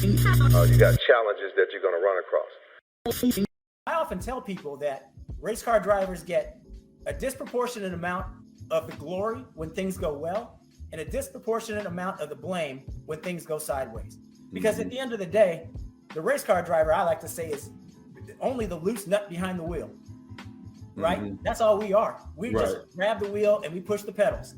You got challenges that you're going to run across. I often tell people that race car drivers get a disproportionate amount of the glory when things go well and a disproportionate amount of the blame when things go sideways. Because at the end of the day, the race car driver, I like to say, is only the loose nut behind the wheel, right? That's all we are. We just grab the wheel and we push the pedals.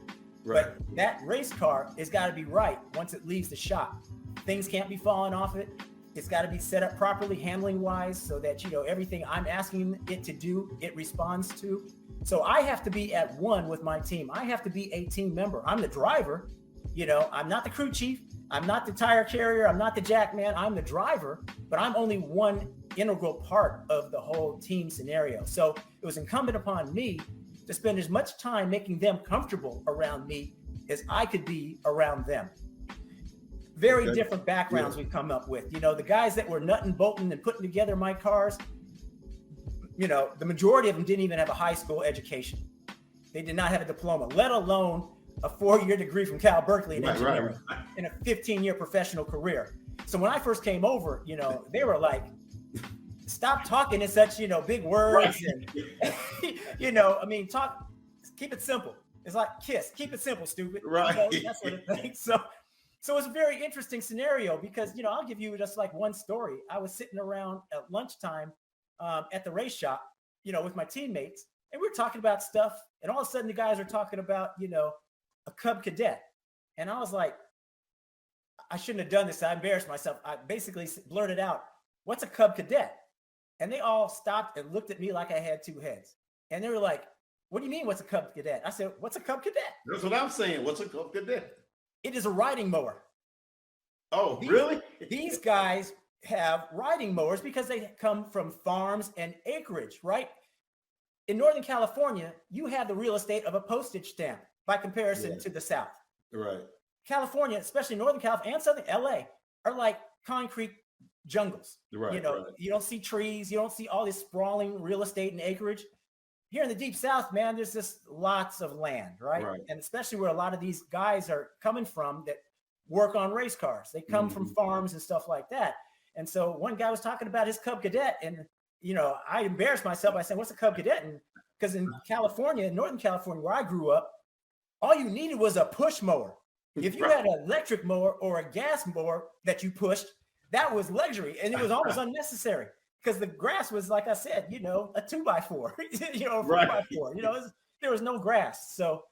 But that race car has got to be right once it leaves the shop. Things can't be falling off it. It's got to be set up properly, handling wise, so that, you know, everything I'm asking it to do, it responds to. So I have to be at one with my team. I have to be a team member. I'm the driver. You know, I'm not the crew chief. I'm not the tire carrier. I'm not the jack man. I'm the driver, but I'm only one integral part of the whole team scenario. So it was incumbent upon me to spend as much time making them comfortable around me as I could be around them. Very different backgrounds we've come up with. You know, the guys that were nutting, bolting, and putting together my cars, you know, the majority of them didn't even have a high school education. They did not have a diploma, let alone a 4-year degree from Cal Berkeley in engineering and a 15-year professional career. So when I first came over, you know, they were like, stop talking in such, you know, big words. And, you know, I mean, keep it simple. It's like KISS, keep it simple, stupid. Right. You know, that sort of thing. So it's a very interesting scenario because, you know, I'll give you just like one story. I was sitting around at lunchtime at the race shop, you know, with my teammates, and we were talking about stuff. And all of a sudden the guys are talking about, you know, a Cub Cadet. And I was like, I shouldn't have done this. I embarrassed myself. I basically blurted out, what's a Cub Cadet? And they all stopped and looked at me like I had two heads. And they were like, what do you mean, what's a Cub Cadet? I said, what's a Cub Cadet? That's what I'm saying. What's a Cub Cadet? It is a riding mower. Oh, really? These guys have riding mowers because they come from farms and acreage, right? In Northern California, you have the real estate of a postage stamp by comparison to the South. Right. California, especially Northern California and Southern LA, are like concrete jungles. Right. You know, you don't see trees, you don't see all this sprawling real estate and acreage. Here in the deep South, man, there's just lots of land, right? And especially where a lot of these guys are coming from that work on race cars. They come from farms and stuff like that. And so one guy was talking about his Cub Cadet, and, you know, I embarrassed myself by saying, what's a Cub Cadet? And because in California, in Northern California, where I grew up, all you needed was a push mower. If you had an electric mower or a gas mower that you pushed, that was luxury, and it was almost unnecessary. Because the grass was, like I said, you know, a 2x4, you know, a 4x4, you know, there was no grass. So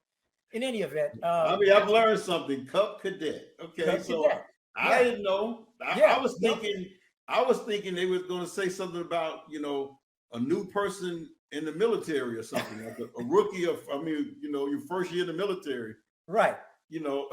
in any event. I mean, I've learned something. Cub Cadet. Okay. Cub so Cadet. I didn't know. I was thinking they was going to say something about, you know, a new person in the military or something, like a rookie of, I mean, you know, your first year in the military. Right. You know.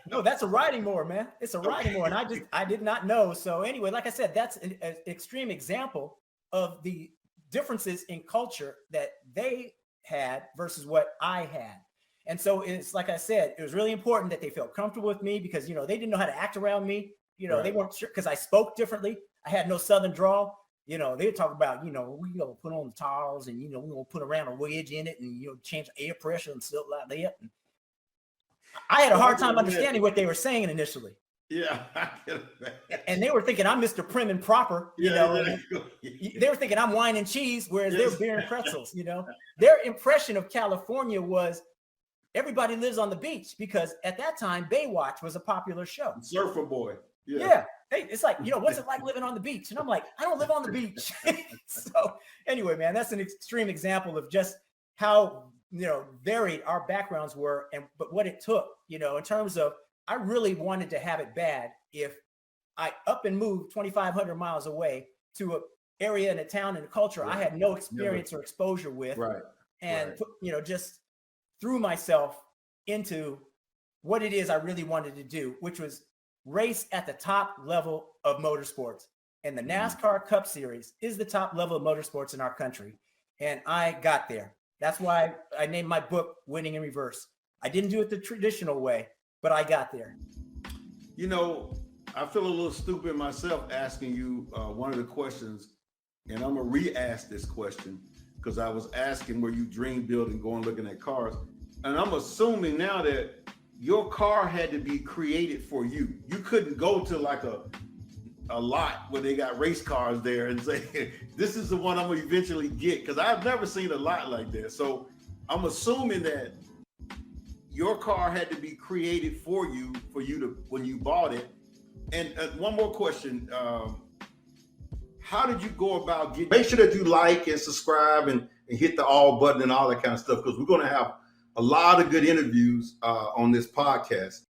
No, that's a riding mower, man. It's a riding mower. And I did not know. So anyway, like I said, that's an extreme example of the differences in culture that they had versus what I had. And so it's like I said, it was really important that they felt comfortable with me because, you know, they didn't know how to act around me. You know, they weren't sure because I spoke differently. I had no Southern drawl. You know, they talk about, you know, we gonna put on the tires and, you know, we're gonna put around a wedge in it and, you know, change air pressure and stuff like that. And I had a hard time understanding what they were saying initially. Yeah. And they were thinking I'm Mr. Prim and Proper, you know. They were thinking I'm wine and cheese, whereas they're beer and pretzels, you know. Their impression of California was everybody lives on the beach because at that time, Baywatch was a popular show. Surfer Boy. Yeah. Hey, it's like, you know, what's it like living on the beach? And I'm like, I don't live on the beach. So anyway, man, that's an extreme example of just how, you know, varied our backgrounds were but what it took, you know, in terms of I really wanted to have it bad if I up and moved 2,500 miles away to an area and a town and a culture I had no experience or exposure with. And, you know, just threw myself into what it is I really wanted to do, which was race at the top level of motorsports. And the NASCAR Cup Series is the top level of motorsports in our country. And I got there. That's why I named my book Winning in Reverse. I didn't do it the traditional way, but I got there. You know, I feel a little stupid myself asking you one of the questions, and I'm going to re-ask this question because I was asking where you dream building, going looking at cars. And I'm assuming now that your car had to be created for you. You couldn't go to like a a lot where they got race cars there and say, this is the one I'm gonna eventually get, because I've never seen a lot like that. So I'm assuming that your car had to be created for you to, when you bought it. And one more question. How did you go about getting, make sure that you like and subscribe and hit the all button and all that kind of stuff, because we're going to have a lot of good interviews on this podcast.